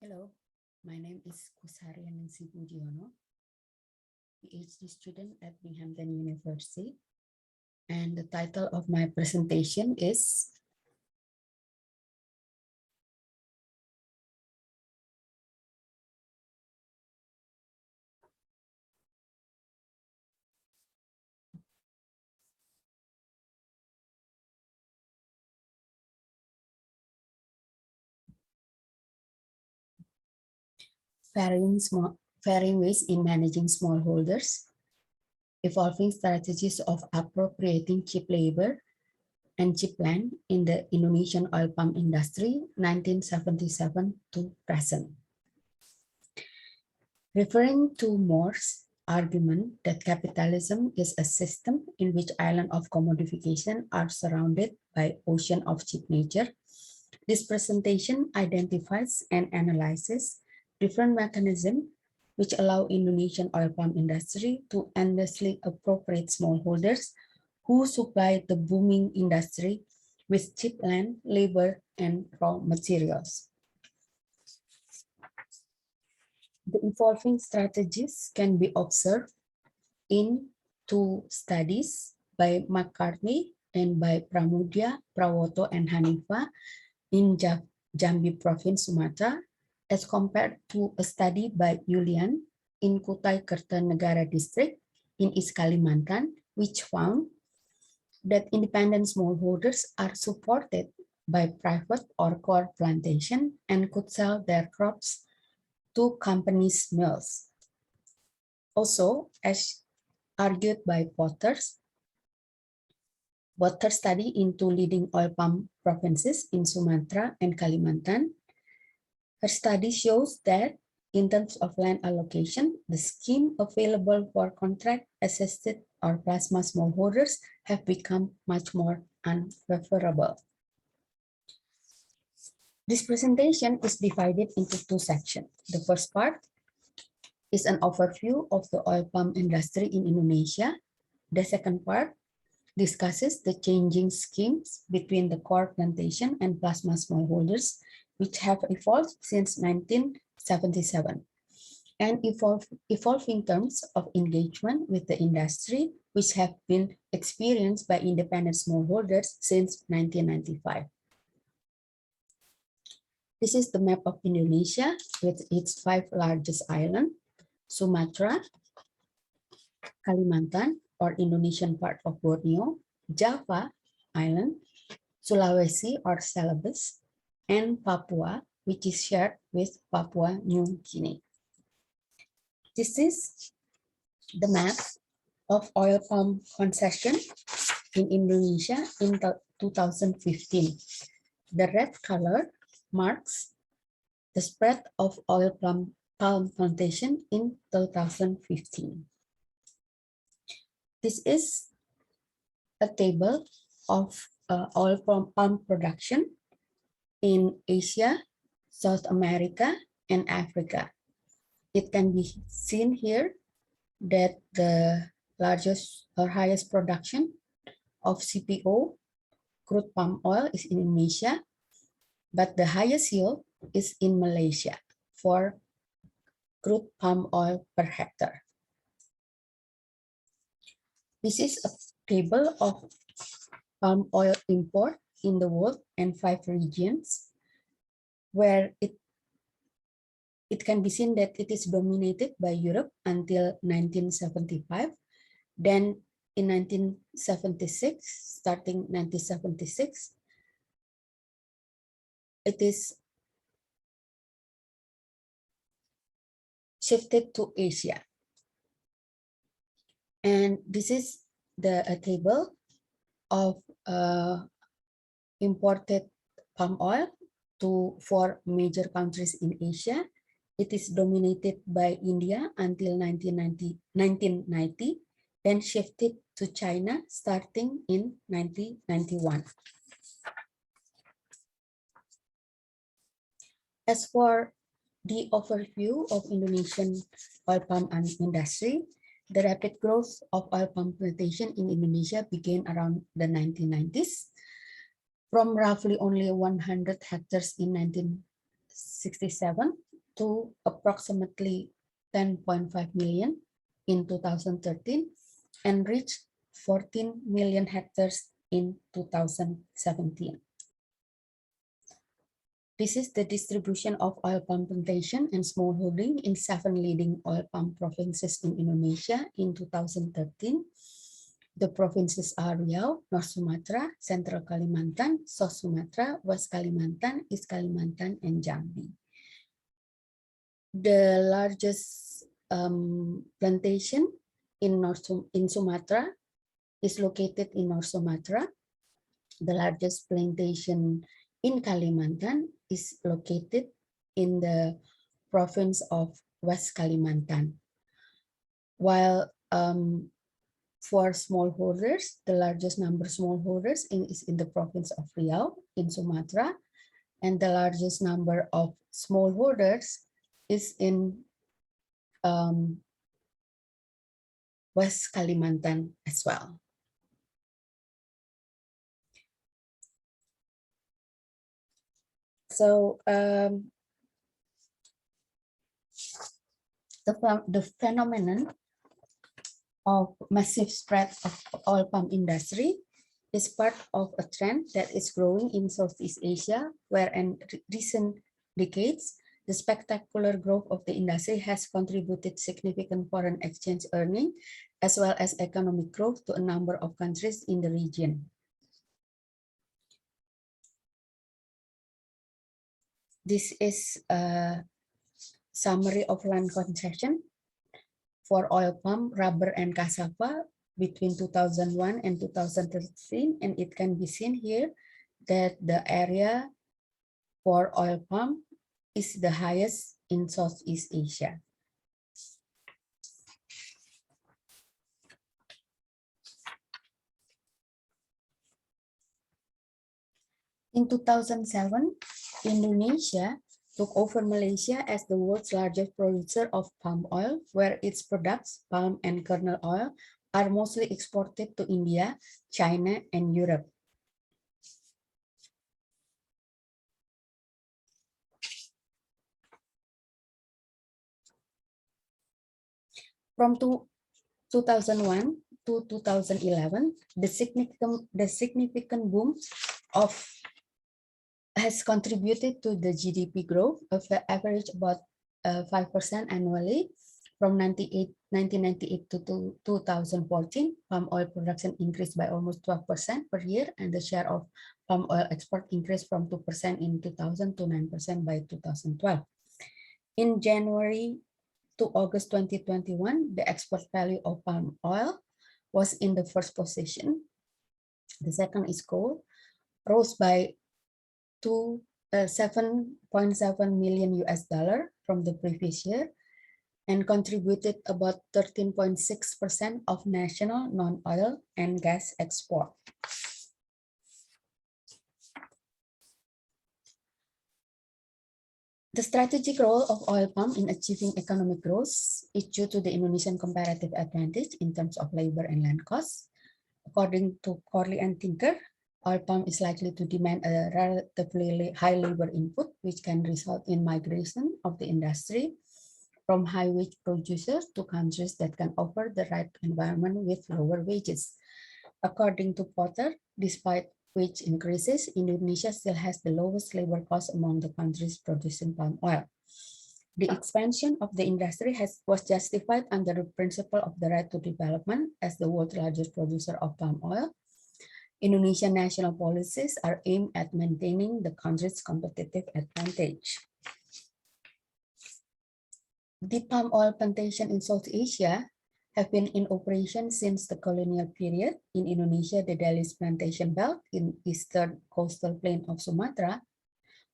Hello, my name is Kusharyaningsih Boedinono, PhD student at Binghamton University, and the title of my presentation is Varying ways in managing smallholders, evolving strategies of appropriating cheap labor and cheap land in the Indonesian oil palm industry, 1977 to present. Referring to Moore's argument that capitalism is a system in which islands of commodification are surrounded by ocean of cheap nature, this presentation identifies and analyzes different mechanisms which allow Indonesian oil palm industry to endlessly appropriate smallholders who supply the booming industry with cheap land, labor, and raw materials. The evolving strategies can be observed in two studies by McCartney and by Pramudia, Prawoto, and Hanifa in Jambi Province, Sumatra, as compared to a study by Julian in Kutai Kertanegara District in East Kalimantan, which found that independent smallholders are supported by private or core plantation and could sell their crops to companies' mills. Also, as argued by Potter's study into leading oil palm provinces in Sumatra and Kalimantan, her study shows that in terms of land allocation, the scheme available for contract-assisted or plasma smallholders have become much more unfavorable. This presentation is divided into two sections. The first part is an overview of the oil palm industry in Indonesia. The second part discusses the changing schemes between the core plantation and plasma smallholders, which have evolved since 1977, and evolving terms of engagement with the industry, which have been experienced by independent smallholders since 1995. This is the map of Indonesia with its 5 largest islands: Sumatra, Kalimantan, or Indonesian part of Borneo, Java Island, Sulawesi or Celebes, and Papua, which is shared with Papua New Guinea. This is the map of oil palm concession in Indonesia in 2015. The red color marks the spread of oil palm plantation in 2015. This is a table of oil palm production in Asia, South America, and Africa. It can be seen here that the largest or highest production of CPO, crude palm oil, is in Indonesia, but the highest yield is in Malaysia for crude palm oil per hectare. This is a table of palm oil import in the world and 5 regions, where it can be seen that it is dominated by Europe until 1975. Then in 1976, starting 1976, it is shifted to Asia. And this is the table of imported palm oil to 4 major countries in Asia. It is dominated by India until 1990, then shifted to China starting in 1991. As for the overview of Indonesian oil palm industry, the rapid growth of oil palm plantation in Indonesia began around the 1990s. From roughly only 100 hectares in 1967, to approximately 10.5 million in 2013 and reached 14 million hectares in 2017. This is the distribution of oil palm plantation and smallholding in 7 leading oil palm provinces in Indonesia in 2013. The provinces are Riau, North Sumatra, Central Kalimantan, South Sumatra, West Kalimantan, East Kalimantan, and Jambi. The largest plantation in Sumatra is located in North Sumatra. The largest plantation in Kalimantan is located in the province of West Kalimantan. While for smallholders, the largest number of smallholders is in the province of Riau in Sumatra, and the largest number of smallholders is in West Kalimantan as well. So the phenomenon of massive spread of oil palm industry is part of a trend that is growing in Southeast Asia, where in recent decades, the spectacular growth of the industry has contributed significant foreign exchange earning, as well as economic growth to a number of countries in the region. This is a summary of land concession for oil palm, rubber, and cassava between 2001 and 2013, and it can be seen here that the area for oil palm is the highest in Southeast Asia. In 2007, Indonesia took over Malaysia as the world's largest producer of palm oil, where its products, palm and kernel oil, are mostly exported to India, China, and Europe. From 2001 to 2011, the significant boom has contributed to the GDP growth of average about 5% annually. From 1998 to 2014, palm oil production increased by almost 12% per year, and the share of palm oil export increased from 2% in 2000 to 9% by 2012. In January to August 2021, the export value of palm oil was in the first position. The second is coal, rose by 7.7 million US dollar from the previous year and contributed about 13.6% of national non-oil and gas export. The strategic role of oil palm in achieving economic growth is due to the Indonesian comparative advantage in terms of labor and land costs. According to Corley and Tinker, oil palm is likely to demand a relatively high labor input, which can result in migration of the industry from high-wage producers to countries that can offer the right environment with lower wages. According to Potter, despite wage increases, Indonesia still has the lowest labor cost among the countries producing palm oil. The expansion of the industry was justified under the principle of the right to development as the world's largest producer of palm oil. Indonesian national policies are aimed at maintaining the country's competitive advantage. The palm oil plantation in South Asia have been in operation since the colonial period. In Indonesia, the Dalis plantation belt in eastern coastal plain of Sumatra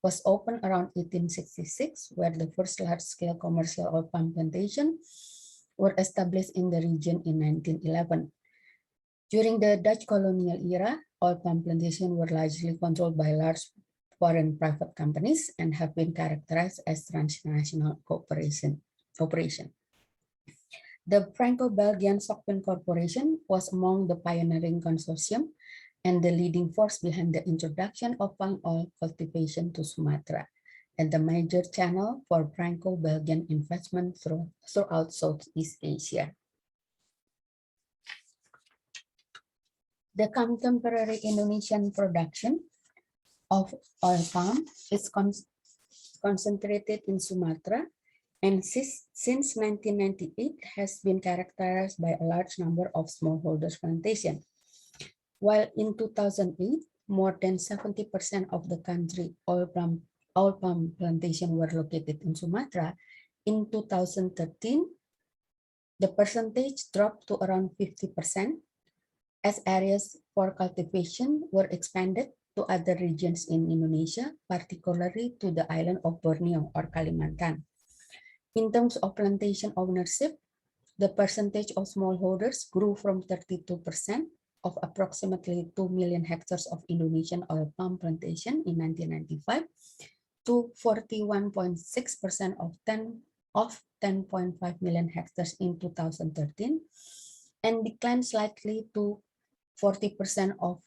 was opened around 1866, where the first large-scale commercial oil palm plantation were established in the region in 1911. During the Dutch colonial era, oil palm plantations were largely controlled by large foreign private companies and have been characterized as transnational operation. The Franco-Belgian Sokpin Corporation was among the pioneering consortium and the leading force behind the introduction of palm oil cultivation to Sumatra. and the major channel for Franco-Belgian investment throughout Southeast Asia. The contemporary Indonesian production of oil palm is concentrated in Sumatra, and since 1998 has been characterized by a large number of smallholders plantations. While in 2008, more than 70% of the country oil palm plantation were located in Sumatra, in 2013, the percentage dropped to around 50% as areas for cultivation were expanded to other regions in Indonesia, particularly to the island of Borneo or Kalimantan. In terms of plantation ownership, the percentage of smallholders grew from 32% of approximately 2 million hectares of Indonesian oil palm plantation in 1995 to 41.6% of 10.5 million hectares in 2013, and declined slightly to 40% of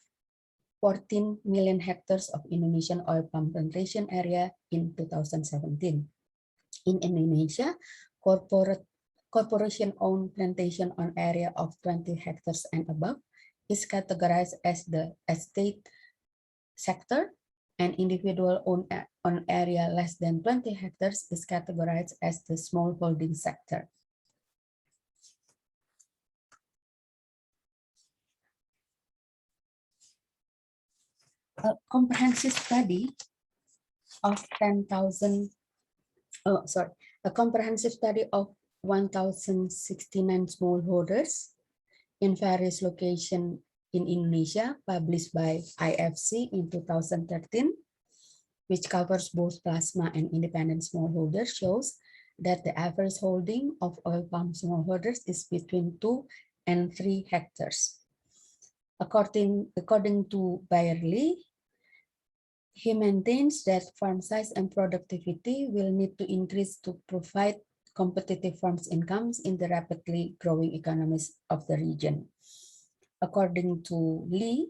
14 million hectares of Indonesian oil palm plantation area in 2017. In Indonesia, corporation-owned plantation on area of 20 hectares and above is categorized as the estate sector, and individual owned on area less than 20 hectares is categorized as the smallholding sector. A comprehensive study of 10,000, a comprehensive study of 1,069 smallholders in various locations in Indonesia, published by IFC in 2013, which covers both plasma and independent smallholders, shows that the average holding of oil palm smallholders is between 2 and 3 hectares. According to Bayerly, he maintains that farm size and productivity will need to increase to provide competitive farms incomes in the rapidly growing economies of the region. According to Lee,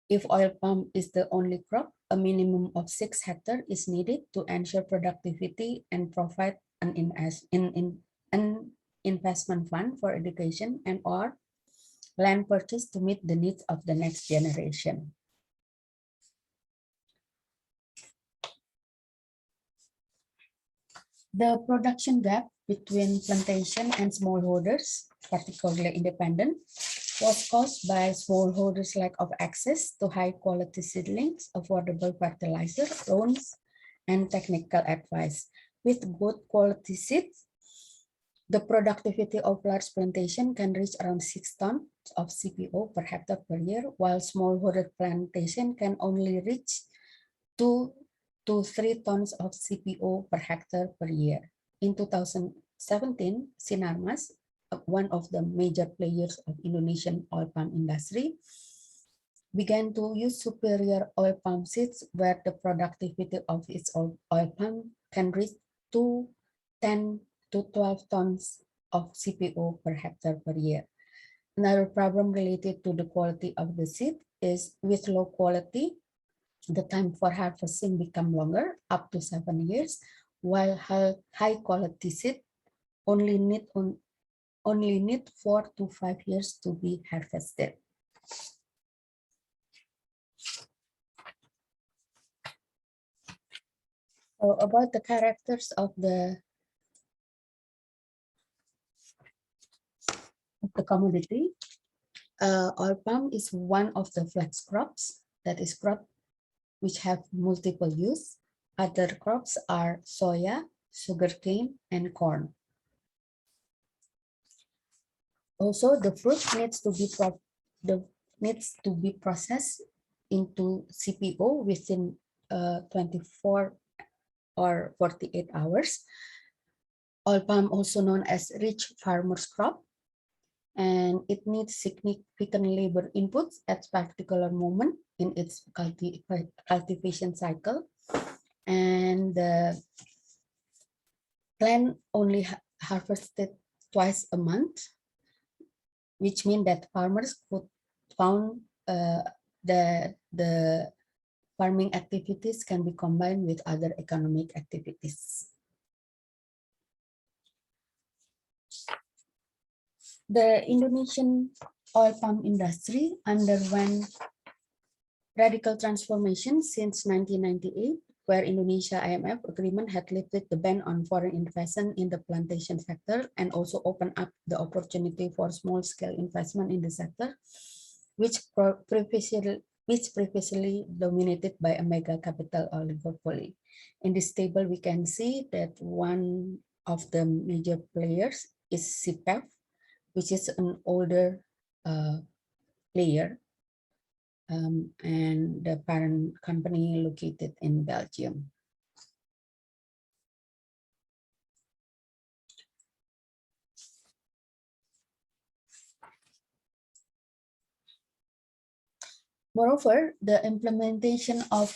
if oil palm is the only crop, a minimum of 6 hectares is needed to ensure productivity and provide an investment fund for education and or land purchase to meet the needs of the next generation. The production gap between plantation and smallholders, particularly independent, was caused by smallholders' lack of access to high-quality seedlings, affordable fertilizer, loans, and technical advice. With good quality seeds, the productivity of large plantation can reach around 6 tons of CPO per hectare per year, while smallholder plantation can only reach 2 to 3 tons of CPO per hectare per year. In 2017, Sinarmas, one of the major players of Indonesian oil palm industry, began to use superior oil palm seeds where the productivity of its oil palm can reach 10 to 12 tons of CPO per hectare per year. Another problem related to the quality of the seed is with low quality, the time for harvesting become longer, up to 7 years, while high quality seed only need 4 to 5 years to be harvested. So about the characters of the commodity, oil palm is one of the flex crops, that is crop which have multiple use. Other crops are soya, sugarcane, and corn. Also, the fruit needs to be processed into CPO within 24 or 48 hours. Oil palm, also known as rich farmer's crop, and it needs significant labor inputs at particular moment in its cultivation cycle, and the plant only harvested twice a month, which means that farmers could found the farming activities can be combined with other economic activities. The Indonesian oil palm industry underwent radical transformation since 1998, where Indonesia IMF agreement had lifted the ban on foreign investment in the plantation sector and also opened up the opportunity for small-scale investment in the sector, which previously dominated by a mega capital oligopoly. In this table, we can see that one of the major players is CPEF, which is an older player, and the parent company located in Belgium. Moreover, the implementation of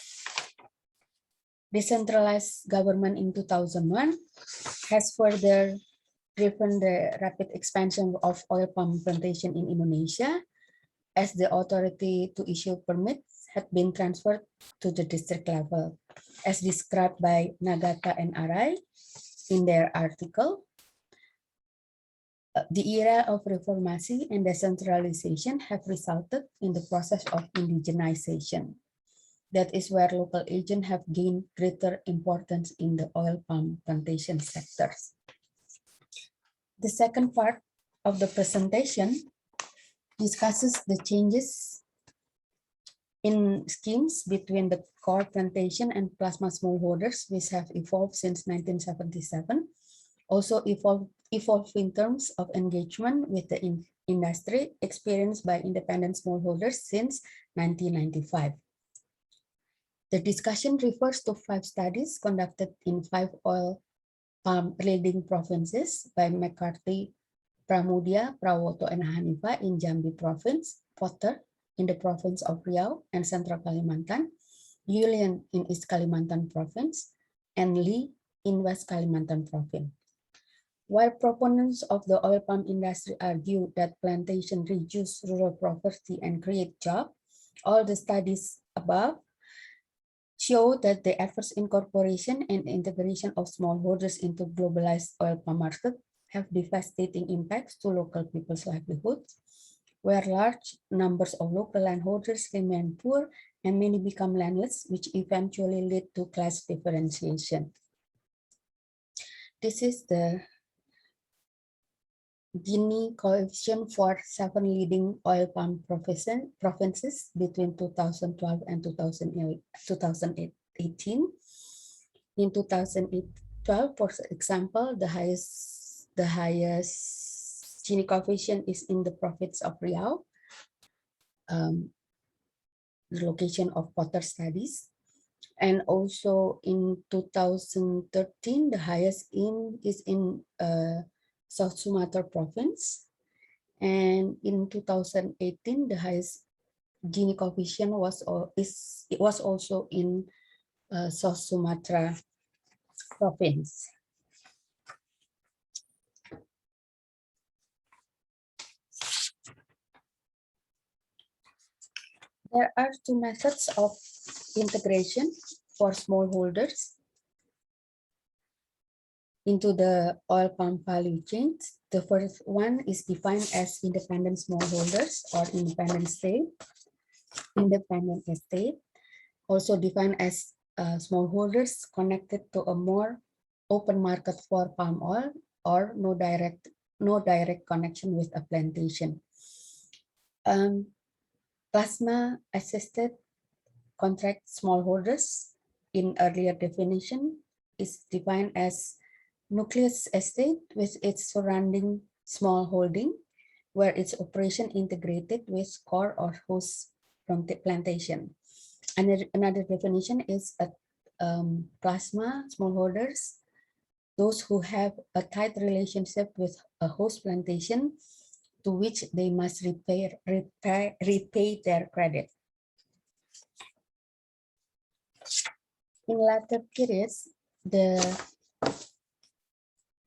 decentralized government in 2001 has further driven the rapid expansion of oil palm plantation in Indonesia, as the authority to issue permits had been transferred to the district level, as described by Nagata and Arai in their article. The era of reformasi and decentralization have resulted in the process of indigenization. That is where local agents have gained greater importance in the oil palm plantation sectors. The second part of the presentation discusses the changes in schemes between the core plantation and plasma smallholders, which have evolved since 1977. Also evolved in terms of engagement with the industry experienced by independent smallholders since 1995. The discussion refers to 5 studies conducted in 5 oil palm leading provinces by McCarthy, Pramudia, Prawoto, and Hanifa in Jambi province, Potter in the province of Riau and Central Kalimantan, Julian in East Kalimantan province, and Lee in West Kalimantan province. While proponents of the oil palm industry argue that plantation reduce rural poverty and create jobs, all the studies above show that the efforts incorporation and integration of smallholders into globalized oil palm market have devastating impacts to local people's livelihoods, where large numbers of local landholders remain poor and many become landless, which eventually lead to class differentiation. This is the Gini coefficient for 7 leading oil palm provinces between 2012 and 2018. In 2012, for example, the highest Gini coefficient is in the province of Riau, the location of Potter studies. And also in 2013, the highest is in South Sumatra province. And in 2018, the highest Gini coefficient was also in South Sumatra province. There are 2 methods of integration for smallholders into the oil palm value chains. The first one is defined as independent smallholders or independent estate, also defined as smallholders connected to a more open market for palm oil or no direct connection with a plantation. Plasma assisted contract smallholders in earlier definition is defined as nucleus estate with its surrounding small holding, where its operation integrated with core or host plantation. Another definition is a plasma smallholders, those who have a tight relationship with a host plantation to which they must repay their credit. In later periods, the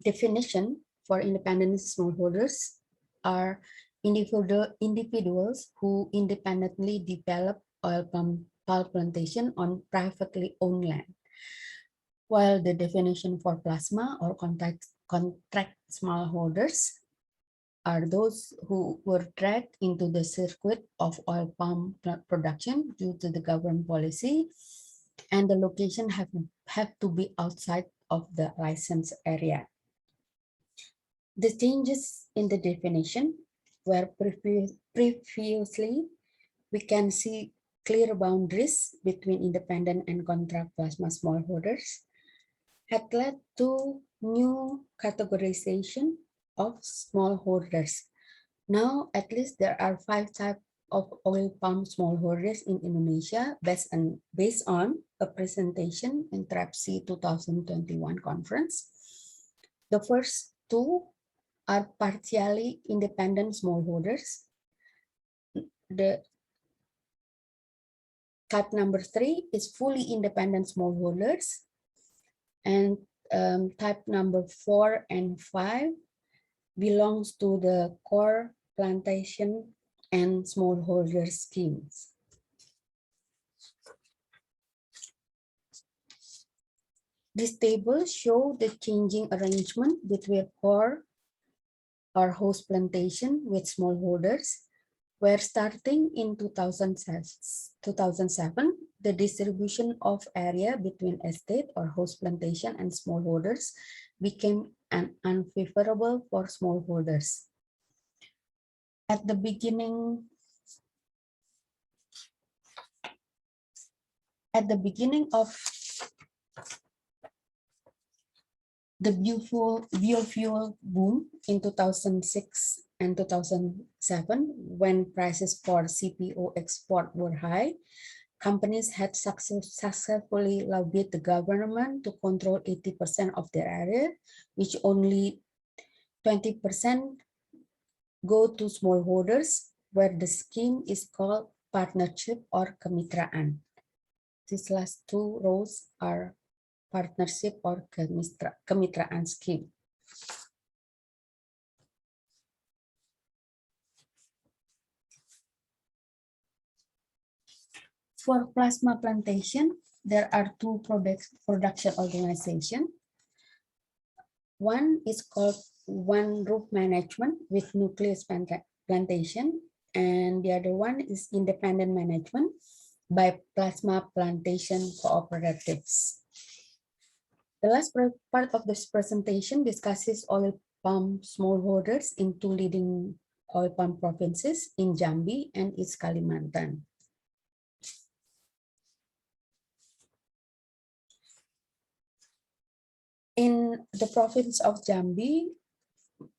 definition for independent smallholders are individuals who independently develop oil palm palm plantation on privately owned land. While the definition for plasma or contract smallholders are those who were dragged into the circuit of oil palm production due to the government policy, and the location have to be outside of the license area. The changes in the definition where previously we can see clear boundaries between independent and contract plasma smallholders had led to new categorization of smallholders. Now, at least there are 5 types of oil palm smallholders in Indonesia based on a presentation in TRAPSI 2021 conference. The first 2 are partially independent smallholders. The type number 3 is fully independent smallholders, and type number 4 and 5 belongs to the core plantation and smallholder schemes. This table shows the changing arrangement between core or host plantation with smallholders, where starting in 2007, the distribution of area between estate or host plantation and smallholders became unfavorable for smallholders. At the beginning of the biofuel boom in 2006 and 2007, when prices for CPO export were high, companies had successfully lobbied the government to control 80% of their area, which only 20% go to smallholders, where the scheme is called partnership or kemitraan. These last 2 rows are partnership or kemitraan scheme. For plasma plantation, there are 2 production organizations. One is called One Roof Management with Nucleus Plantation, and the other one is Independent Management by Plasma Plantation Cooperatives. The last part of this presentation discusses oil palm smallholders in 2 leading oil palm provinces in Jambi and East Kalimantan. In the province of Jambi,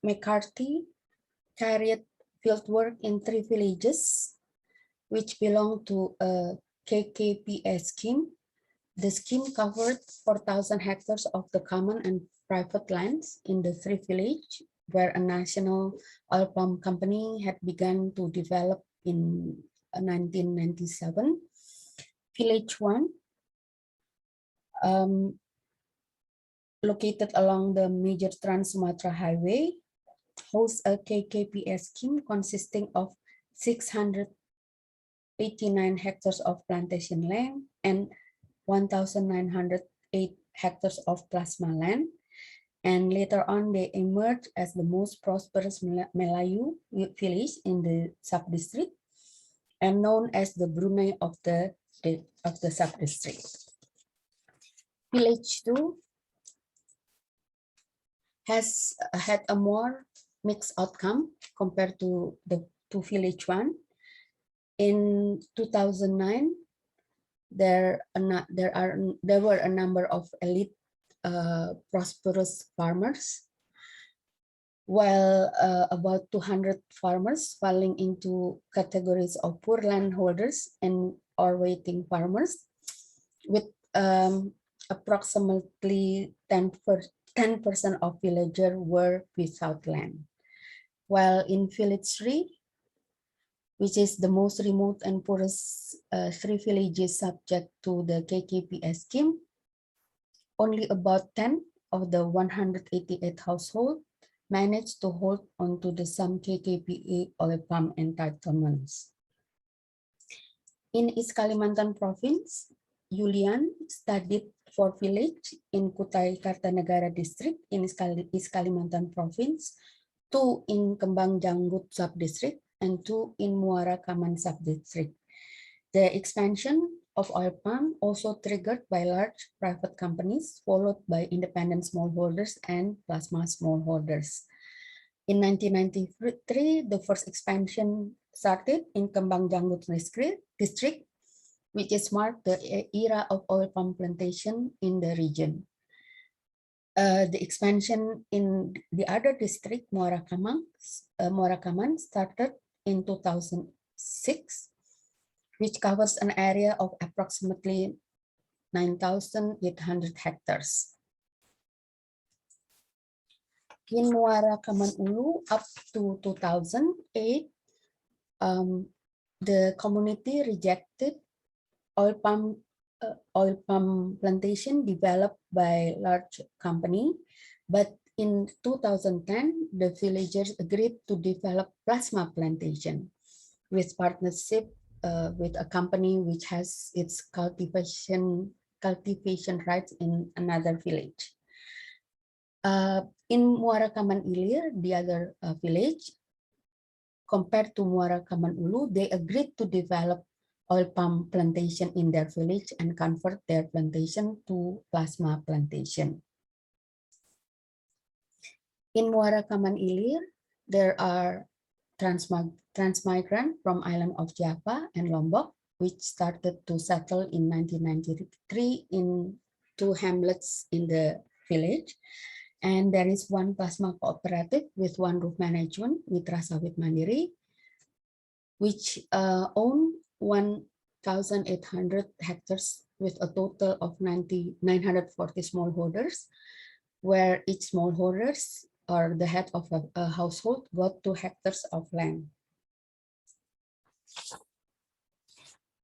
McCarthy carried fieldwork in 3 villages, which belong to a KKPS scheme. The scheme covered 4,000 hectares of the common and private lands in the 3 villages, where a national oil palm company had begun to develop in 1997. Village 1, located along the major Trans-Sumatra Highway, hosts a KKPS scheme consisting of 689 hectares of plantation land and 1,908 hectares of plasma land. And later on, they emerged as the most prosperous Melayu village in the sub-district and known as the Brunei of the sub-district. Village 2 has had a more mixed outcome compared to the village 1. In 2009, there were a number of elite prosperous farmers, while about 200 farmers falling into categories of poor landholders and or waiting farmers, with approximately 10% of villagers were without land. While in village 3, which is the most remote and poorest 3 villages subject to the KKPS scheme, only about 10 of the 188 households managed to hold onto the some KKPA oil palm entitlements. In East Kalimantan province, Julian studied 4 villages in Kutai Kartanegara district in East Kalimantan province, 2 in Kembang Janggut subdistrict, and 2 in Muara Kaman subdistrict. The expansion of oil palm also triggered by large private companies, followed by independent smallholders and plasma smallholders. In 1993, the first expansion started in Kembang Janggut district, which is marked the era of oil palm plantation in the region. The expansion in the other district, Muara Kaman, started in 2006, which covers an area of approximately 9,800 hectares. In Muara Kaman Ulu, up to 2008, the community rejected oil palm plantation developed by large company, but in 2010, the villagers agreed to develop plasma plantation with partnership with a company which has its cultivation rights in another village. In Muara Kaman Ilir, the other village, compared to Muara Kaman Ulu, they agreed to develop oil palm plantation in their village and convert their plantation to plasma plantation. In Muara Kaman Ilir, there are transmigrant from island of Java and Lombok, which started to settle in 1993 in 2 hamlets in the village. And there is 1 plasma cooperative with 1 roof management, Mitra Sawit Mandiri, which own 1,800 hectares with a total of 940 smallholders, where each smallholders or the head of a household got 2 hectares of land.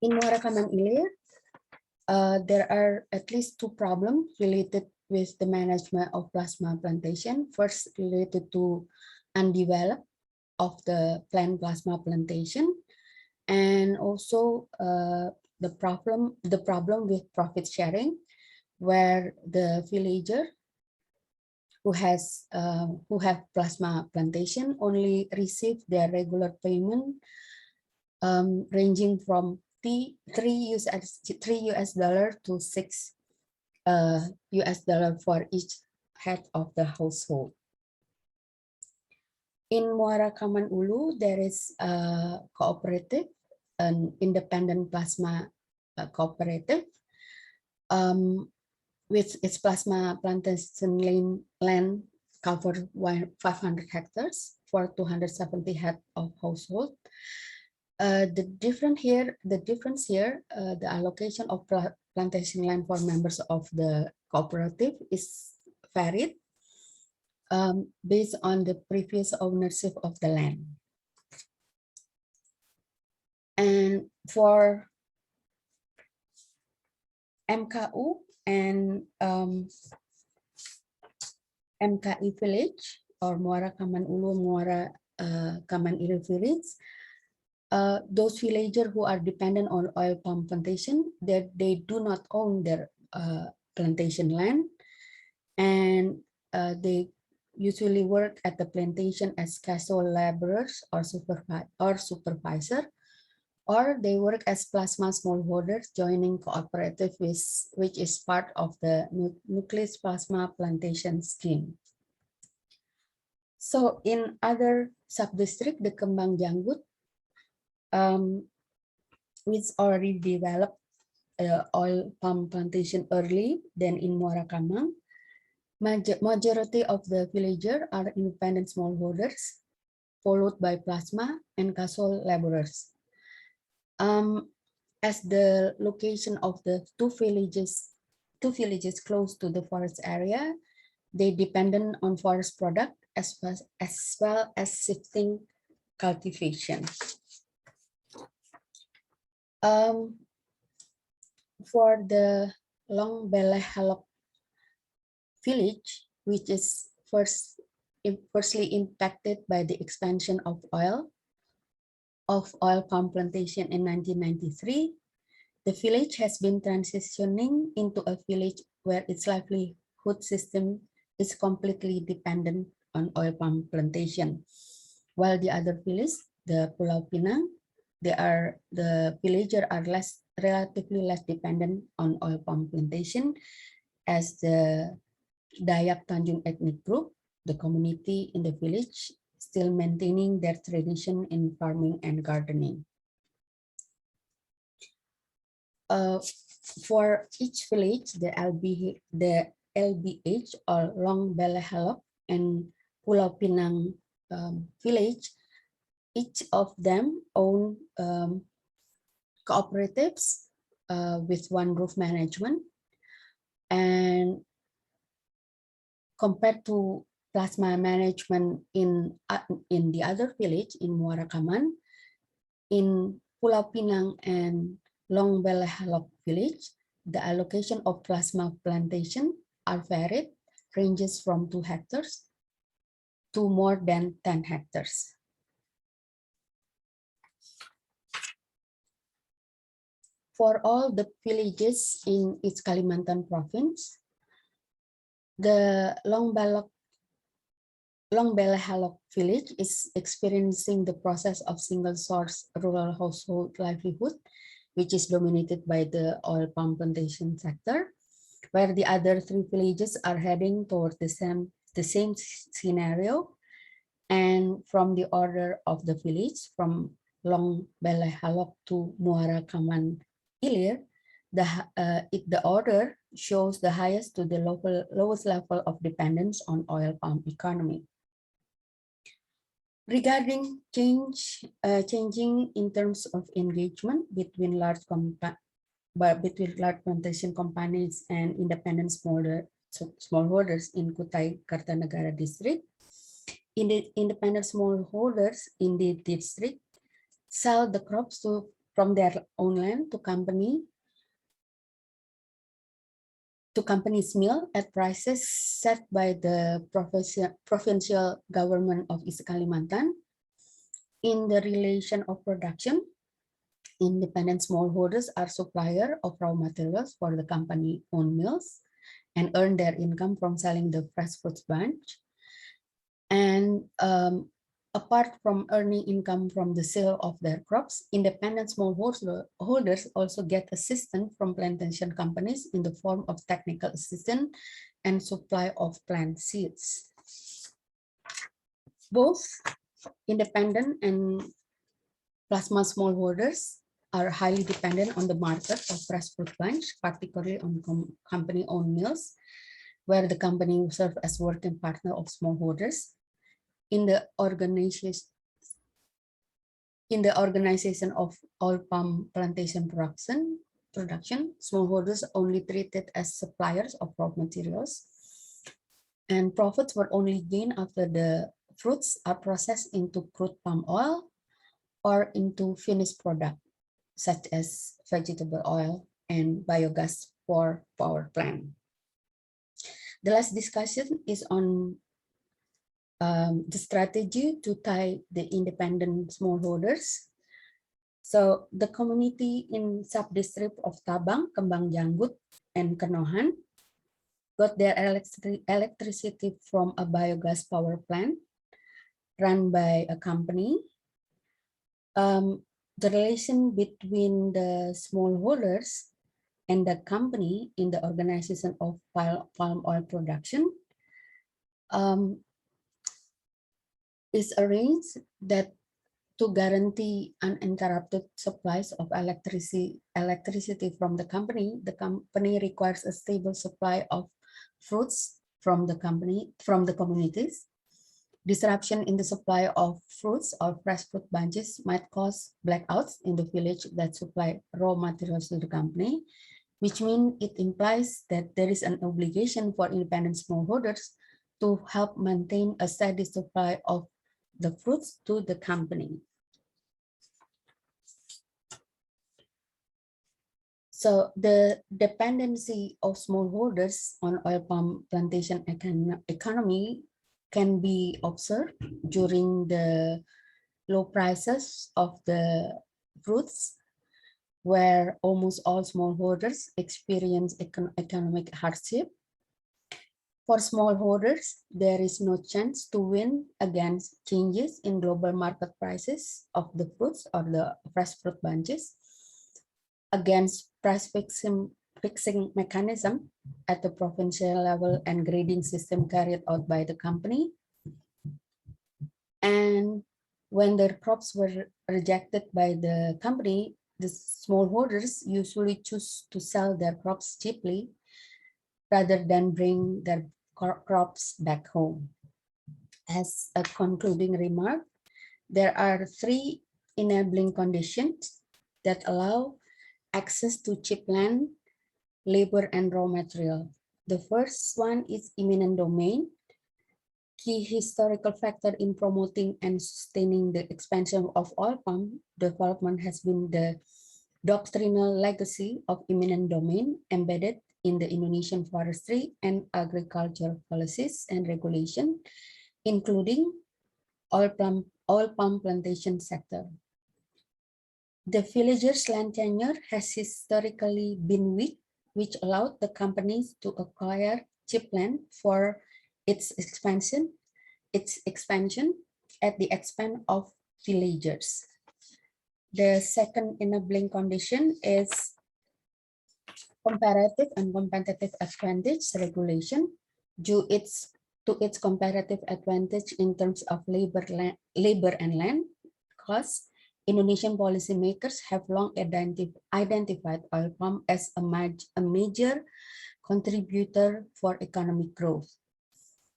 In Muara Kaman Ilir, there are at least 2 problems related with the management of plasma plantation. First, related to undeveloped of the plant plasma plantation, and also the problem with profit sharing, where the villager who have plasma plantation only receive their regular payment ranging from $3 to $6 for each head of the household. In Muara Kaman Ulu, there is a cooperative, an independent plasma cooperative, with its plasma plantation land cover 500 hectares for 270 head of household. The difference here, the allocation of plantation land for members of the cooperative is varied based on the previous ownership of the land. And for MKU and MKI village, or Muara Kaman Ulu, Muara Kaman Ilir village, those villagers who are dependent on oil palm plantation, they do not own their plantation land, and they usually work at the plantation as casual laborers or supervisor, or they work as plasma smallholders joining cooperative, which is part of the Nucleus Plasma Plantation Scheme. So in other sub-district, the Kembang Janggut, which already developed oil palm plantation early than in Muara Kamang, majority of the villagers are independent smallholders, followed by plasma and casual laborers. As the location of the two villages close to the forest area, they dependent on forest product as well as shifting cultivation. For the Long Beleh Halop village, which is firstly impacted by the expansion of oil of oil palm plantation in 1993, the village has been transitioning into a village where its livelihood system is completely dependent on oil palm plantation. While the other village, the Pulau Pinang, the villagers are relatively less dependent on oil palm plantation, as the Dayak Tanjung ethnic group, the community in the village, still maintaining their tradition in farming and gardening. For each village, the LBH or Long Belehalok and Pulau Pinang village, each of them own cooperatives with one roof management, and compared to plasma management in the other village in Muara Kaman, in Pulau Pinang and Long Belehalok village, the allocation of plasma plantation are varied, ranges from 2 hectares to more than 10 hectares. For all the villages in East Kalimantan province, the Long Belehalok village is experiencing the process of single source rural household livelihood, which is dominated by the oil palm plantation sector, where the other 3 villages are heading toward the same scenario. And from the order of the village, from Long Belehalok to Muara Kaman Ilir, the order shows the highest to the lowest level of dependence on oil palm economy. Regarding changing in terms of engagement between large plantation companies and independent smallholders in Kutai Kartanegara district, independent smallholders in the district sell the crops from their own land to companies' mill at prices set by the provincial government of East Kalimantan. In the relation of production, independent smallholders are supplier of raw materials for the company-owned mills and earn their income from selling the fresh fruits bunch. And apart from earning income from the sale of their crops, independent smallholders also get assistance from plantation companies in the form of technical assistance and supply of plant seeds. Both independent and plasma smallholders are highly dependent on the market of fresh fruit bunch, particularly on company-owned mills, where the company serves as working partner of smallholders. In the organization of oil palm plantation production, smallholders only treated as suppliers of raw materials, and profits were only gained after the fruits are processed into crude palm oil or into finished product, such as vegetable oil and biogas for power plant. The last discussion is on the strategy to tie the independent smallholders. So the community in sub-district of Tabang, Kembang Janggut, and Kenohan got their electricity from a biogas power plant run by a company. The relation between the smallholders and the company in the organization of palm oil production is arranged that to guarantee uninterrupted supplies of electricity from the company requires a stable supply of fruits from the communities. Disruption in the supply of fruits or fresh fruit bunches might cause blackouts in the village that supply raw materials to the company, which means it implies that there is an obligation for independent smallholders to help maintain a steady supply of the fruits to the company. So the dependency of smallholders on oil palm plantation economy can be observed during the low prices of the fruits, where almost all smallholders experience economic hardship. For smallholders, there is no chance to win against changes in global market prices of the fruits or the fresh fruit bunches, against price fixing mechanism at the provincial level and grading system carried out by the company. And when their crops were rejected by the company, the smallholders usually choose to sell their crops cheaply rather than bring their crops back home. As a concluding remark, there are three enabling conditions that allow access to cheap land, labor, and raw material. The first one is eminent domain. Key historical factor in promoting and sustaining the expansion of oil palm development has been the doctrinal legacy of eminent domain embedded in the Indonesian forestry and agriculture policies and regulation, including oil palm plantation sector. The villagers' land tenure has historically been weak, which allowed the companies to acquire cheap land for its expansion at the expense of villagers. The second enabling condition is comparative and competitive advantage regulation due to its comparative advantage in terms of labor and land costs. Indonesian policymakers have long identified oil palm as a major contributor for economic growth.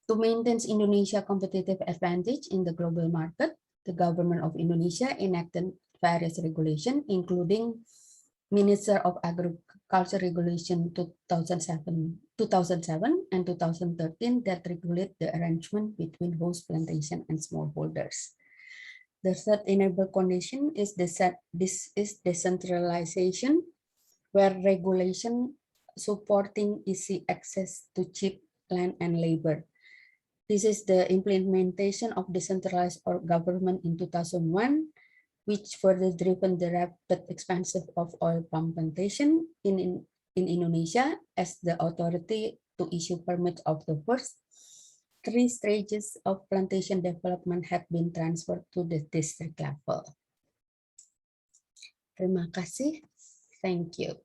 To maintain Indonesia's competitive advantage in the global market, the government of Indonesia enacted various regulations, including Minister of Agriculture Regulation 2007 and 2013 that regulate the arrangement between host plantation and smallholders. The third enable condition is decentralization, where regulation supporting easy access to cheap land and labor. This is the implementation of decentralized government in 2001, which further driven the rapid expansion of oil palm plantation in Indonesia as the authority to issue permits of the first 3 stages of plantation development had been transferred to the district level. Terima kasih. Thank you.